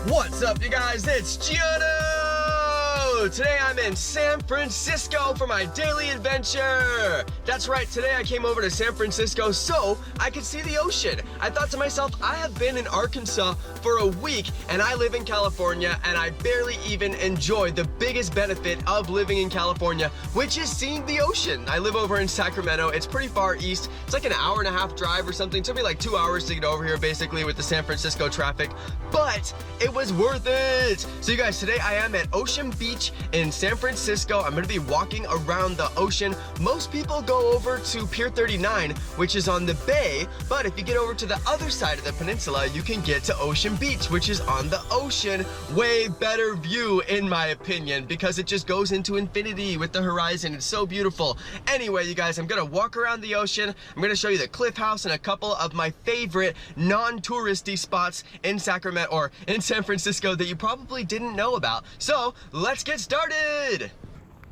What's up, you guys? It's Jonno! Today I'm in San Francisco for my daily adventure. That's right, today I came over to San Francisco so I could see the ocean. I thought to myself, I have been in Arkansas for a week and I live in California and I barely even enjoy the biggest benefit of living in California, which is seeing the ocean. I live over in Sacramento. It's pretty far east. It's like an hour-and-a-half drive or something. It took me like 2 hours to get over here basically with the San Francisco traffic, but it was worth it. So you guys, today I am at Ocean Beach in San Francisco. I'm gonna be walking around the ocean. Most people go over to Pier 39, which is on the bay, but if you get over to the other side of the peninsula, you can get to Ocean Beach, which is on the ocean. Way better view in my opinion, because it just goes into infinity with the horizon. It's so beautiful. Anyway, you guys, I'm gonna walk around the ocean. I'm gonna show you the Cliff House and a couple of my favorite non-touristy spots in Sacramento or in San Francisco that you probably didn't know about. So let's get started.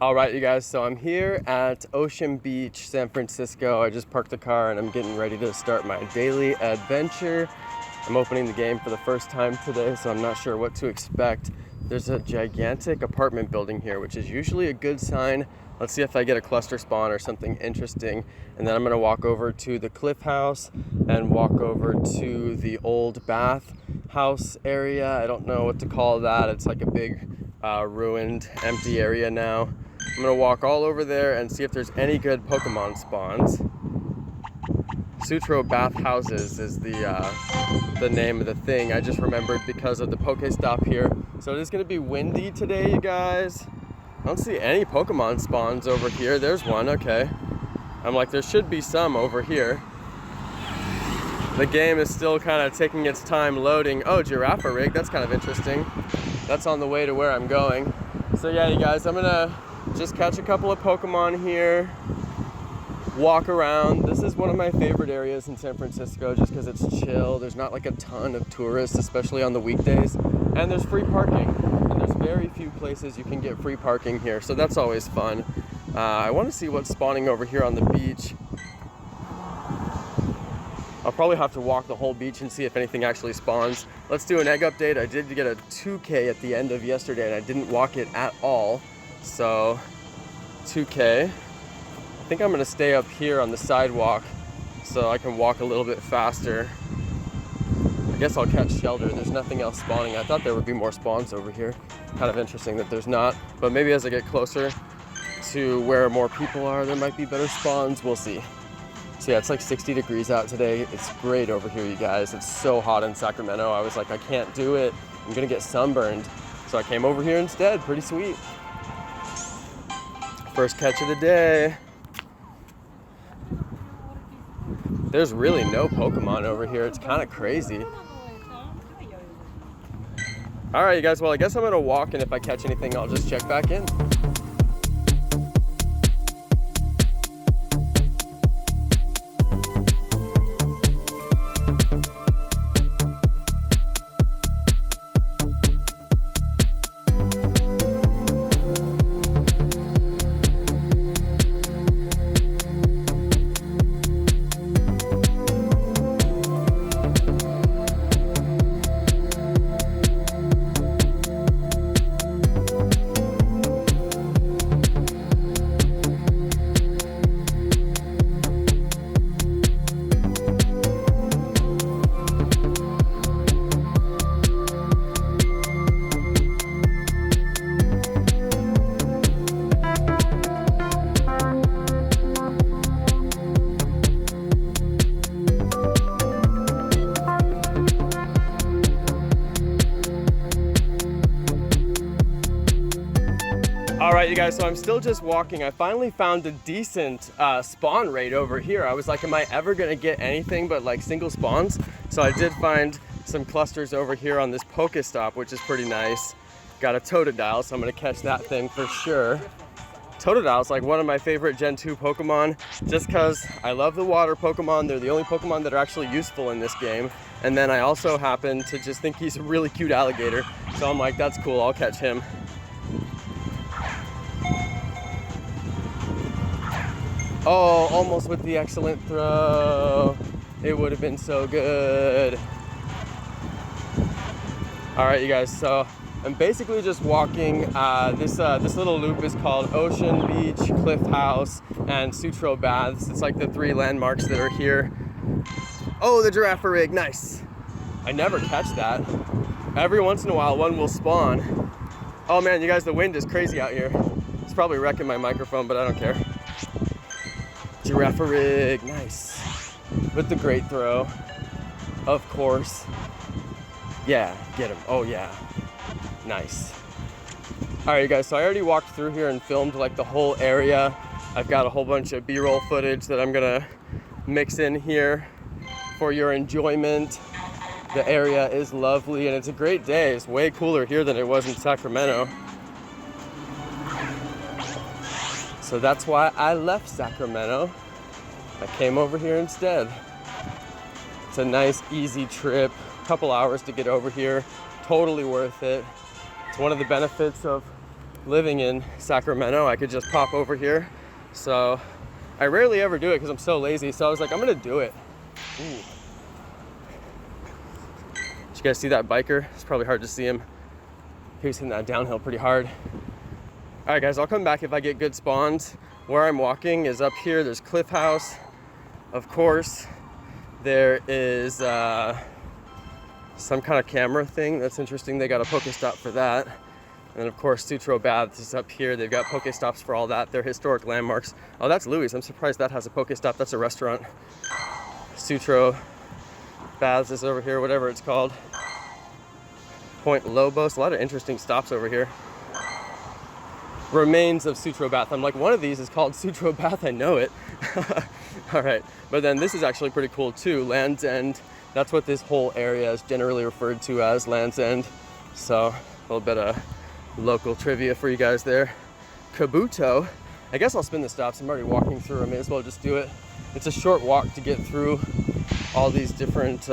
All right, you guys, so I'm here at Ocean Beach, San Francisco. I just parked the car and I'm getting ready to start my daily adventure. I'm opening the game for the first time today, so I'm not sure what to expect. There's a gigantic apartment building here, which is usually a good sign. Let's see if I get a cluster spawn or something interesting. And then I'm gonna walk over to the Cliff House and walk over to the old bath house area. I don't know what to call that. It's like a big ruined, empty area now. I'm gonna walk all over there and see if there's any good Pokemon spawns. Sutro Bath houses is the name of the thing. I just remembered because of the Pokestop here. So it is gonna be windy today, you guys. I don't see any Pokemon spawns over here. There's one, okay. I'm like, there should be some over here. The game is still kind of taking its time loading. Oh, Giraffe rig, that's kind of interesting. That's on the way to where I'm going. So yeah, you guys, I'm gonna just catch a couple of Pokemon here, walk around. This is one of my favorite areas in San Francisco just because it's chill. There's not like a ton of tourists, especially on the weekdays. And there's free parking. And there's very few places you can get free parking here, so that's always fun. I want to see what's spawning over here on the beach. I'll probably have to walk the whole beach and see if anything actually spawns. Let's do an egg update. I did get a 2K at the end of yesterday and I didn't walk it at all. So 2K. I think I'm gonna stay up here on the sidewalk so I can walk a little bit faster. I guess I'll catch shelter. There's nothing else spawning. I thought there would be more spawns over here. Kind of interesting that there's not, but maybe as I get closer to where more people are, there might be better spawns. We'll see. So yeah, it's like 60 degrees out today. It's great over here, you guys. It's so hot in Sacramento. I was like, I can't do it. I'm gonna get sunburned. So I came over here instead. Pretty sweet. First catch of the day. There's really no Pokemon over here. It's kind of crazy. All right, you guys, well, I guess I'm gonna walk, and if I catch anything, I'll just check back in. All right, you guys, so I'm still just walking. I finally found a decent spawn rate over here. I was like, am I ever gonna get anything but like single spawns? So I did find some clusters over here on this Pokestop, which is pretty nice. Got a Totodile, so I'm gonna catch that thing for sure. Totodile's like one of my favorite Gen 2 Pokemon, just because I love the water Pokemon. They're the only Pokemon that are actually useful in this game. And then I also happen to just think he's a really cute alligator. So I'm like, that's cool, I'll catch him. Oh, almost with the excellent throw. It would have been so good. All right, you guys, so I'm basically just walking. This little loop is called Ocean Beach, Cliff House, and Sutro Baths. It's like the 3 landmarks that are here. Oh, the giraffe rig, nice. I never catch that. Every once in a while, one will spawn. Oh man, you guys, the wind is crazy out here. It's probably wrecking my microphone, but I don't care. Giraffe rig, nice. With the great throw, of course. Yeah, get him. Oh yeah, nice. All right, you guys, so I already walked through here and filmed like the whole area. I've got a whole bunch of B-roll footage that I'm gonna mix in here for your enjoyment. The area is lovely and it's a great day. It's way cooler here than it was in Sacramento. So that's why I left Sacramento. I came over here instead. It's a nice, easy trip. Couple hours to get over here, totally worth it. It's one of the benefits of living in Sacramento. I could just pop over here. So I rarely ever do it because I'm so lazy. So I was like, I'm gonna do it. Ooh. Did you guys see that biker? It's probably hard to see him. He was hitting that downhill pretty hard. All right, guys, I'll come back if I get good spawns. Where I'm walking is up here. There's Cliff House, of course. There is some kind of camera thing. That's interesting. They got a Pokestop for that. And of course, Sutro Baths is up here. They've got Pokestops for all that. They're historic landmarks. Oh, that's Louis. I'm surprised that has a Pokestop. That's a restaurant. Sutro Baths is over here, whatever it's called. Point Lobos. A lot of interesting stops over here. Remains of Sutro Bath. I'm like, one of these is called Sutro Bath. I know it. All right. But then this is actually pretty cool too. Land's End. That's what this whole area is generally referred to as, Land's End. So a little bit of local trivia for you guys there. Kabuto. I guess I'll spin the stops. I'm already walking through. I may as well just do it. It's a short walk to get through all these different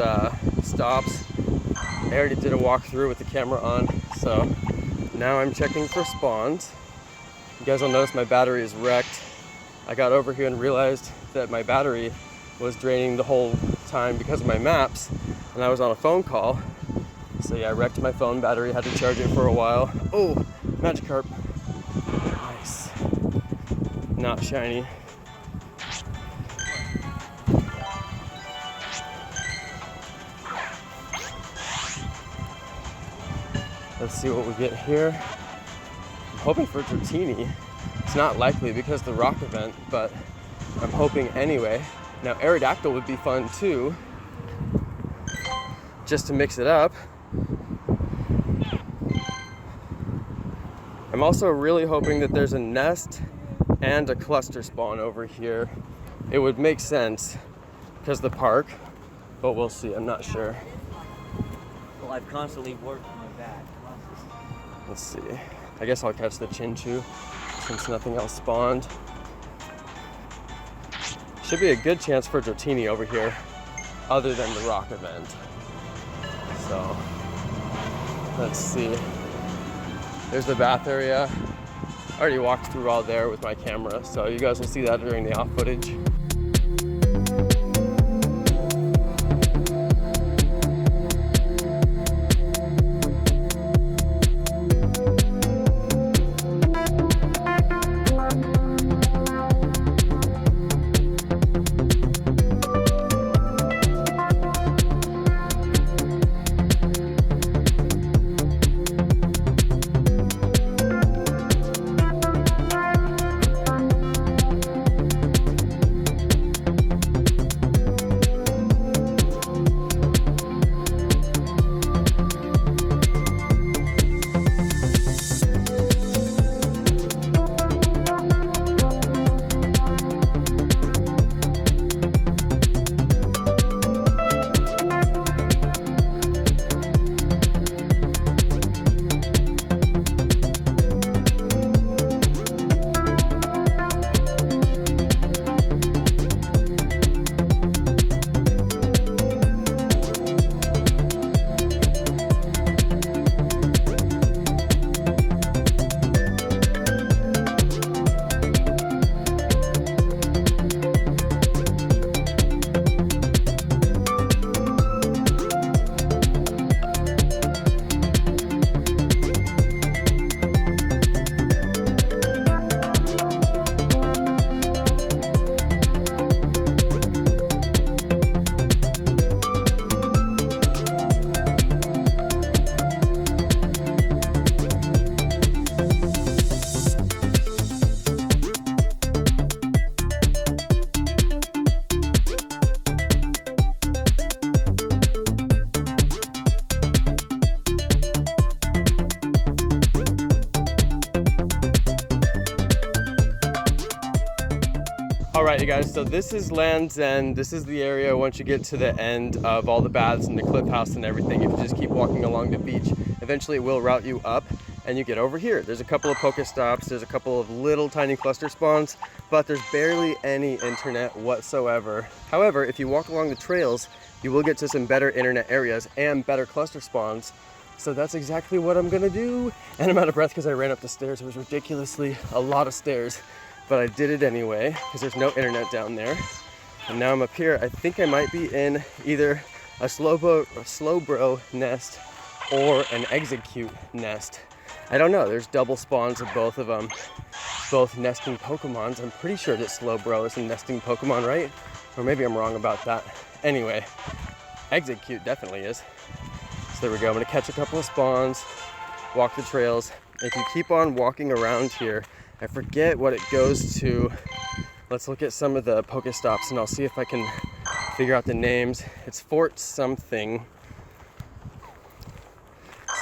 stops. I already did a walkthrough with the camera on. So now I'm checking for spawns. You guys will notice my battery is wrecked. I got over here and realized that my battery was draining the whole time because of my maps, and I was on a phone call. So yeah, I wrecked my phone battery, had to charge it for a while. Oh, Magikarp. Nice. Not shiny. Let's see what we get here. I'm hoping for Dratini. It's not likely because of the rock event, but I'm hoping anyway. Now, Aerodactyl would be fun too, just to mix it up. I'm also really hoping that there's a nest and a cluster spawn over here. It would make sense because of the park, but we'll see. I'm not sure. Well, I've constantly worked my back. Let's see. I guess I'll catch the Chinchu since nothing else spawned. Should be a good chance for Dratini over here, other than the rock event. So, let's see. There's the bath area. I already walked through all there with my camera, so you guys will see that during the off footage. Alright you guys, so this is Land's End. This is the area once you get to the end of all the baths and the cliff house and everything. If you just keep walking along the beach, eventually it will route you up and you get over here. There's a couple of Pokestops, there's a couple of little tiny cluster spawns, but there's barely any internet whatsoever. However, if you walk along the trails, you will get to some better internet areas and better cluster spawns. So that's exactly what I'm gonna do. And I'm out of breath because I ran up the stairs. It was ridiculously a lot of stairs, but I did it anyway because there's no internet down there. And now I'm up here. I think I might be in either a Slowbro nest or an Execute nest. I don't know, there's double spawns of both of them, both nesting Pokemons. I'm pretty sure that Slowbro is a nesting Pokemon, right? Or maybe I'm wrong about that. Anyway, Execute definitely is. So there we go, I'm gonna catch a couple of spawns, walk the trails. If you keep on walking around here, I forget what it goes to. Let's look at some of the Pokestops and I'll see if I can figure out the names. It's Fort something.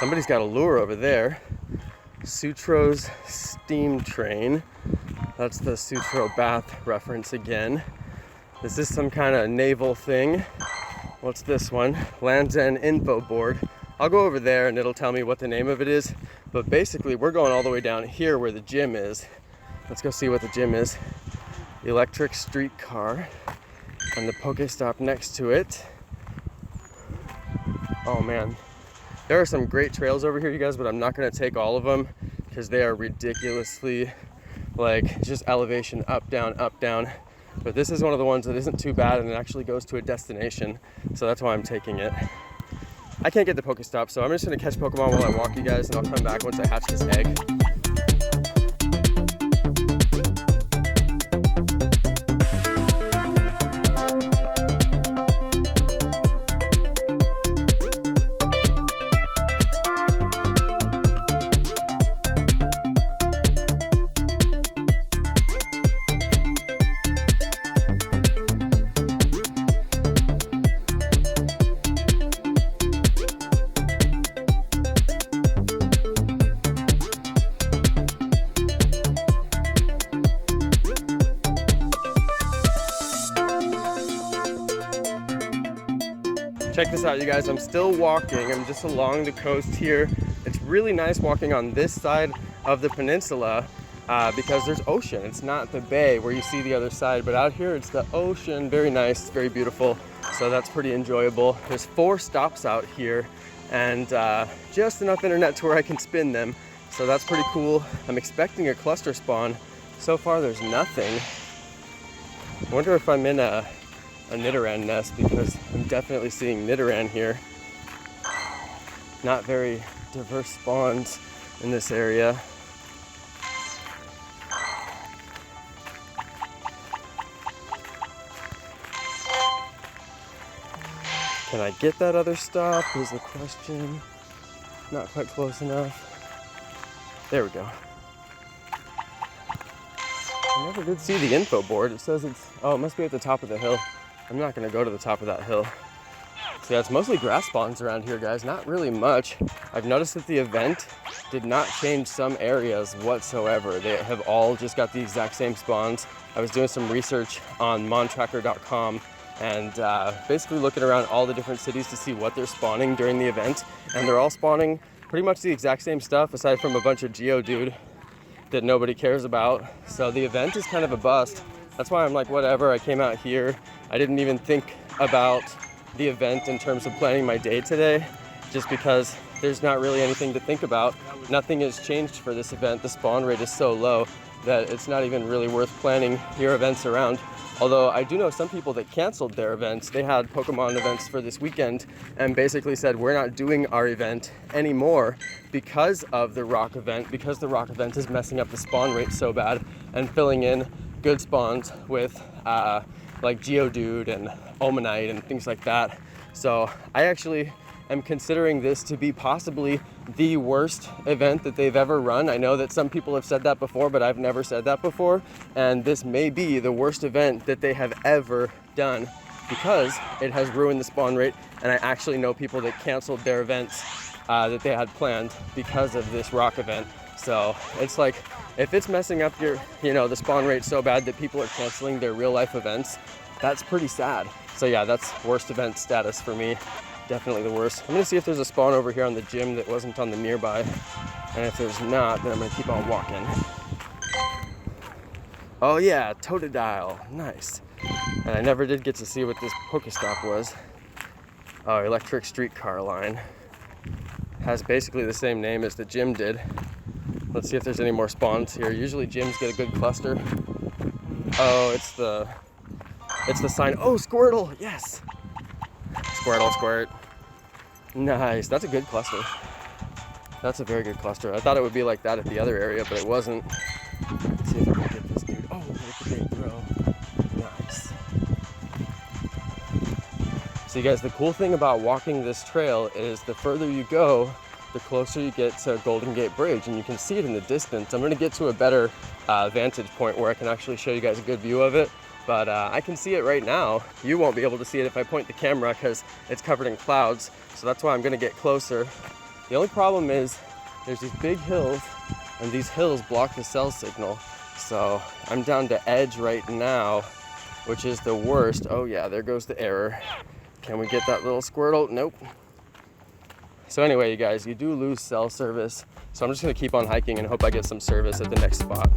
Somebody's got a lure over there. Sutro's Steam Train. That's the Sutro Bath reference again. This is some kind of naval thing. What's this one? Land's End info board. I'll go over there and it'll tell me what the name of it is. But basically we're going all the way down here where the gym is. Let's go see what the gym is. Electric streetcar and the Pokestop next to it. Oh man. There are some great trails over here, you guys, but I'm not gonna take all of them because they are ridiculously, like, just elevation up, down. But this is one of the ones that isn't too bad and it actually goes to a destination. So that's why I'm taking it. I can't get the Pokestop, so I'm just gonna catch Pokemon while I walk, you guys, and I'll come back once I hatch this egg. Check this out, you guys. I'm still walking. I'm just along the coast here. It's really nice walking on this side of the peninsula because there's ocean. It's not the bay where you see the other side, but out here it's the ocean. Very nice, very beautiful. So that's pretty enjoyable. There's 4 stops out here and just enough internet to where I can spin them. So that's pretty cool. I'm expecting a cluster spawn. So far there's nothing. I wonder if I'm in a Nidoran nest because I'm definitely seeing Nidoran here. Not very diverse spawns in this area. Can I get that other stop is the question. Not quite close enough. There we go. I never did see the info board. It says it's, oh, it must be at the top of the hill. I'm not gonna go to the top of that hill. So yeah, it's mostly grass spawns around here, guys. Not really much. I've noticed that the event did not change some areas whatsoever. They have all just got the exact same spawns. I was doing some research on montracker.com and basically looking around all the different cities to see what they're spawning during the event. And they're all spawning pretty much the exact same stuff aside from a bunch of Geodude that nobody cares about. So the event is kind of a bust. That's why I'm like, whatever, I came out here. I didn't even think about the event in terms of planning my day today, just because there's not really anything to think about. Nothing has changed for this event. The spawn rate is so low that it's not even really worth planning your events around. Although I do know some people that canceled their events. They had Pokemon events for this weekend and basically said, we're not doing our event anymore because of the rock event, because the rock event is messing up the spawn rate so bad and filling in good spawns with like Geodude and Omanite and things like that. So I actually am considering this to be possibly the worst event that they've ever run. I know that some people have said that before, but I've never said that before. And this may be the worst event that they have ever done because it has ruined the spawn rate. And I actually know people that canceled their events that they had planned because of this rock event. So it's like if it's messing up your, the spawn rate so bad that people are canceling their real life events, that's pretty sad. So yeah, that's worst event status for me. Definitely the worst. I'm gonna see if there's a spawn over here on the gym that wasn't on the nearby. And if there's not, then I'm gonna keep on walking. Oh yeah, Totodile, nice. And I never did get to see what this Pokestop was. Oh, electric streetcar line. Has basically the same name as the gym did. Let's see if there's any more spawns here. Usually gyms get a good cluster. Oh, it's the sign. Oh, Squirtle, yes. Squirtle, squirt. Nice, that's a good cluster. That's a very good cluster. I thought it would be like that at the other area, but it wasn't. Let's see if I can get this dude. Oh, look at the big throw. Nice. So you guys, the cool thing about walking this trail is the further you go, the closer you get to Golden Gate Bridge, and you can see it in the distance. I'm gonna get to a better vantage point where I can actually show you guys a good view of it. But I can see it right now. You won't be able to see it if I point the camera because it's covered in clouds. So that's why I'm gonna get closer. The only problem is there's these big hills and these hills block the cell signal. So I'm down to edge right now, which is the worst. Oh yeah, there goes the error. Can we get that little Squirtle? Nope. So anyway, you guys, you do lose cell service. So I'm just gonna keep on hiking and hope I get some service at the next spot.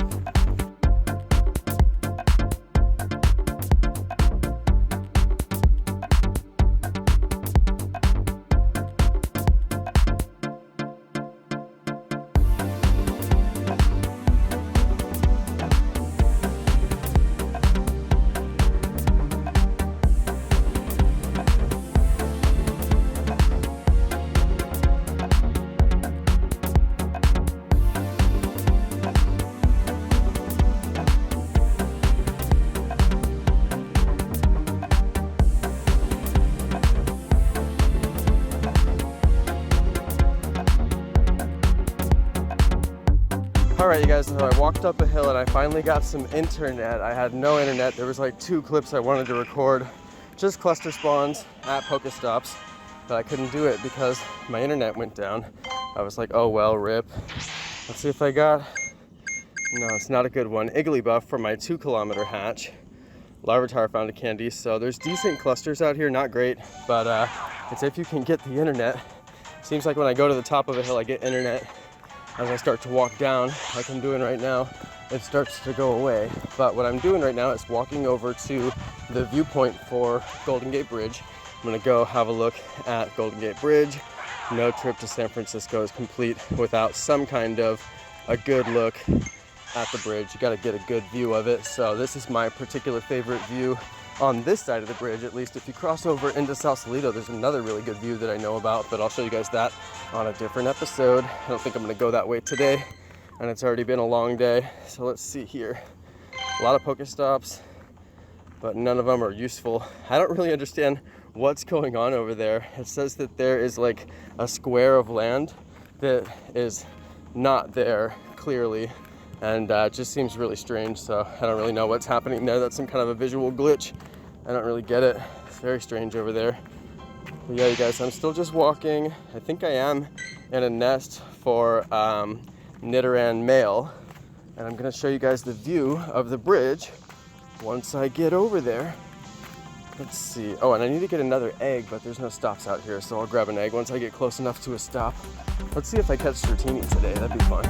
Alright you guys, so I walked up a hill and I finally got some internet. I had no internet. There was like 2 clips I wanted to record, just cluster spawns at Pokestops, but I couldn't do it because my internet went down. I was like, oh well, rip. Let's see if I got, no, it's not a good one. Igglybuff for my 2-kilometer hatch. Larvitar found a candy, so there's decent clusters out here, not great, but it's if you can get the internet. Seems like when I go to the top of a hill, I get internet. As I start to walk down, like I'm doing right now, it starts to go away. But what I'm doing right now is walking over to the viewpoint for Golden Gate Bridge. I'm gonna go have a look at Golden Gate Bridge. No trip to San Francisco is complete without some kind of a good look at the bridge. You gotta get a good view of it. So this is my particular favorite view on this side of the bridge. At least if you cross over into Sausalito, there's another really good view that I know about, but I'll show you guys that on a different episode. I don't think I'm gonna go that way today, and it's already been a long day. So let's see here. A lot of Pokestops, but none of them are useful. I don't really understand what's going on over there. It says that there is like a square of land that is not there clearly, and it just seems really strange. So I don't really know what's happening there. That's some kind of a visual glitch. I don't really get it. It's very strange over there. But yeah, you guys, I'm still just walking. I think I am in a nest for Nidoran male, and I'm gonna show you guys the view of the bridge once I get over there. Let's see. Oh, and I need to get another egg, but there's no stops out here, so I'll grab an egg once I get close enough to a stop. Let's see if I catch Dratini today. That'd be fun.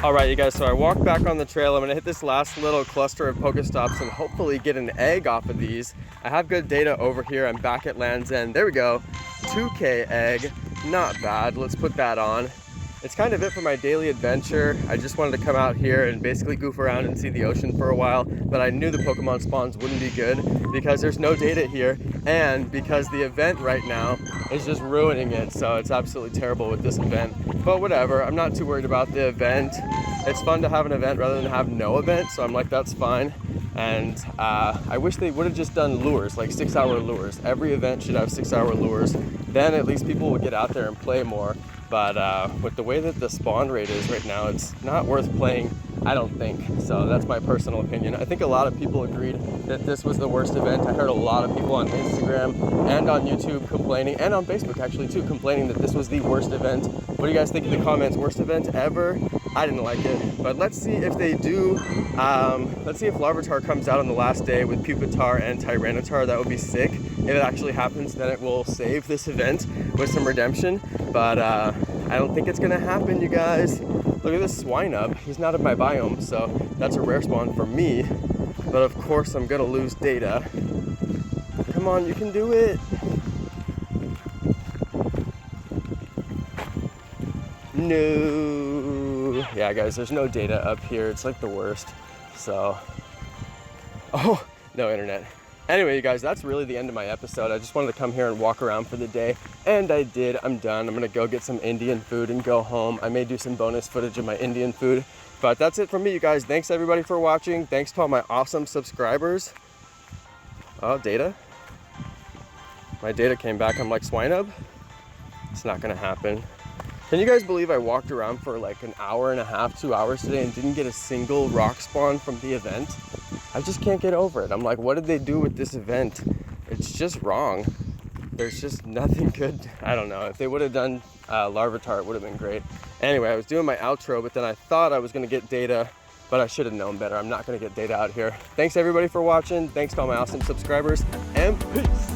All right, you guys, so I walked back on the trail. I'm gonna hit this last little cluster of Pokestops and hopefully get an egg off of these. I have good data over here. I'm back at Land's End. There we go, 2K egg, not bad. Let's put that on. It's kind of it for my daily adventure. I just wanted to come out here and basically goof around and see the ocean for a while, but I knew the Pokemon spawns wouldn't be good because there's no data here and because the event right now is just ruining it. So it's absolutely terrible with this event, but whatever. I'm not too worried about the event. It's fun to have an event rather than have no event, so I'm like, that's fine. And I wish they would have just done lures, like 6-hour lures. Every event should have 6-hour lures. Then at least people would get out there and play more. But with the way that the spawn rate is right now, it's not worth playing, I don't think. So that's my personal opinion. I think a lot of people agreed that this was the worst event. I heard a lot of people on Instagram and on YouTube complaining, and on Facebook actually too, complaining that this was the worst event. What do you guys think in the comments? Worst event ever? I didn't like it. But let's see if they do, let's see if Larvitar comes out on the last day with Pupitar and Tyranitar. That would be sick. If it actually happens, then it will save this event with some redemption. But I don't think it's gonna happen, you guys. Look at this Swinub. He's not in my biome, so that's a rare spawn for me. But of course, I'm gonna lose data. Come on, you can do it. No. Yeah, guys, there's no data up here. It's like the worst. So, oh, no internet. Anyway, you guys, that's really the end of my episode. I just wanted to come here and walk around for the day, and I did. I'm done. I'm gonna go get some Indian food and go home. I may do some bonus footage of my Indian food, but that's it from me, you guys. Thanks everybody for watching. Thanks to all my awesome subscribers. Oh, data. My data came back. I'm like, Swinub? It's not gonna happen. Can you guys believe I walked around for like an hour and a half, 2 hours today and didn't get a single rock spawn from the event? I just can't get over it. I'm like, what did they do with this event? It's just wrong. There's just nothing good. I don't know. If they would have done Larvitar, it would have been great. Anyway, I was doing my outro, but then I thought I was gonna get data, but I should have known better. I'm not gonna get data out here. Thanks everybody for watching. Thanks to all my awesome subscribers, and peace.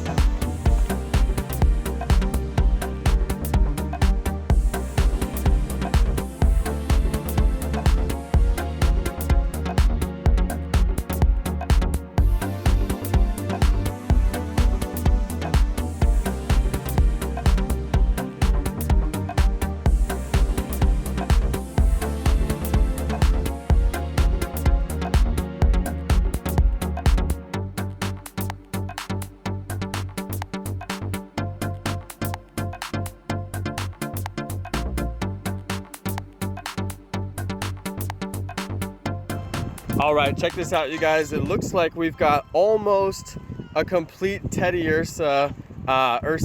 All right, check this out, you guys. It looks like we've got almost a complete Teddy Ursa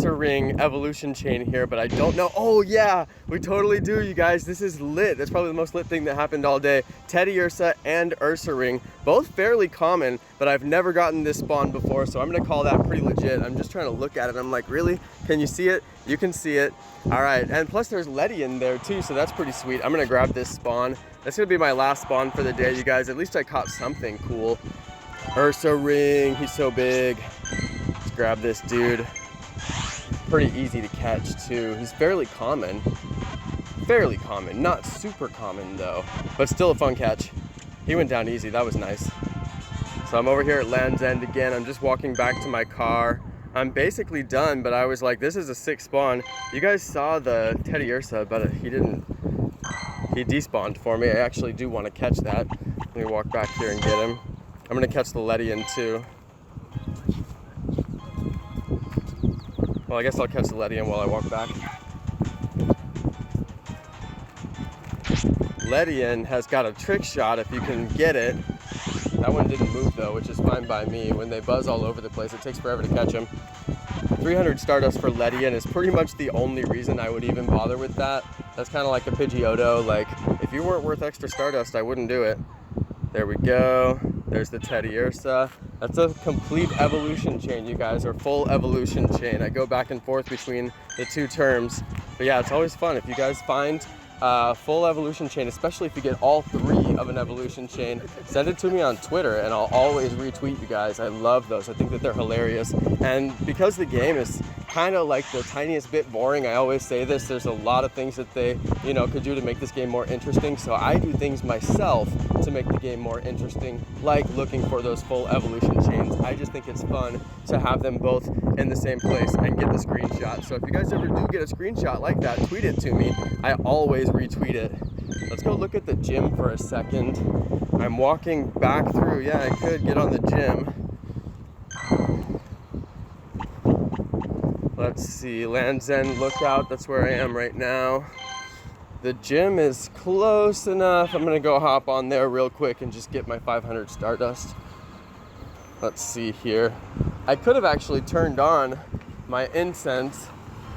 Ring evolution chain here, but I don't know. Oh yeah, we totally do, you guys. This is lit. That's probably the most lit thing that happened all day. Teddy Ursa and Ursa Ring, both fairly common, but I've never gotten this spawn before, so I'm gonna call that pretty legit. I'm just trying to look at it. I'm like, really? Can you see it? You can see it. All right, and plus there's Letty in there too, so that's pretty sweet. I'm gonna grab this spawn. That's gonna be my last spawn for the day, you guys. At least I caught something cool. Ursa Ring, he's so big. Let's grab this dude. Pretty easy to catch too. He's fairly common. Fairly common, not super common though, but still a fun catch. He went down easy, that was nice. So I'm over here at Land's End again. I'm just walking back to my car. I'm basically done, but I was like, this is a sick spawn. You guys saw the Teddy Ursa, but he despawned for me. I actually do want to catch that. Let me walk back here and get him. I'm gonna catch the Lettian too. Well, I guess I'll catch the Lettian while I walk back. Lettian has got a trick shot if you can get it. That one didn't move though, which is fine by me. When they buzz all over the place, it takes forever to catch them. 300 Stardust for Lettian is pretty much the only reason I would even bother with that. That's kind of like a Pidgeotto. Like, if you weren't worth extra Stardust, I wouldn't do it. There we go. There's the Teddy Ursa. That's a complete evolution chain, you guys, or full evolution chain. I go back and forth between the two terms. But yeah, it's always fun. If you guys find full evolution chain, especially if you get all three of an evolution chain, send it to me on Twitter and I'll always retweet you guys. I love those. I think that they're hilarious. And because the game is kind of like the tiniest bit boring, I always say this, there's a lot of things that they, you know, could do to make this game more interesting. So I do things myself to make the game more interesting, like looking for those full evolution chains. I just think it's fun to have them both in the same place and get the screenshot. So if you guys ever do get a screenshot like that, tweet it to me. I always retweet it. Let's go look at the gym for a second. I'm walking back through. Yeah, I could get on the gym. Let's see, Land's End Lookout, that's where I am right now. The gym is close enough. I'm gonna go hop on there real quick and just get my 500 Stardust. Let's see here. I could have actually turned on my incense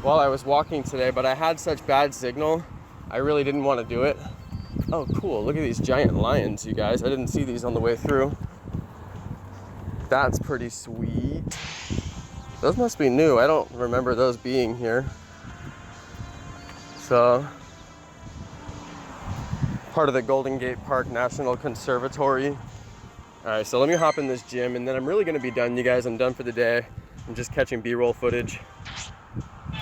while I was walking today, but I had such bad signal, I really didn't want to do it. Oh, cool. Look at these giant lions, you guys. I didn't see these on the way through. That's pretty sweet. Those must be new. I don't remember those being here. So, part of the Golden Gate Park National Conservatory. All right, so let me hop in this gym and then I'm really gonna be done, you guys. I'm done for the day. I'm just catching B-roll footage.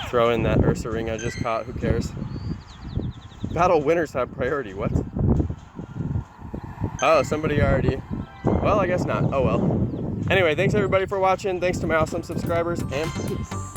Throw in that Ursa ring I just caught, who cares? Battle winners have priority, what? Oh, somebody already, well, I guess not, oh well. Anyway, thanks everybody for watching. Thanks to my awesome subscribers and peace.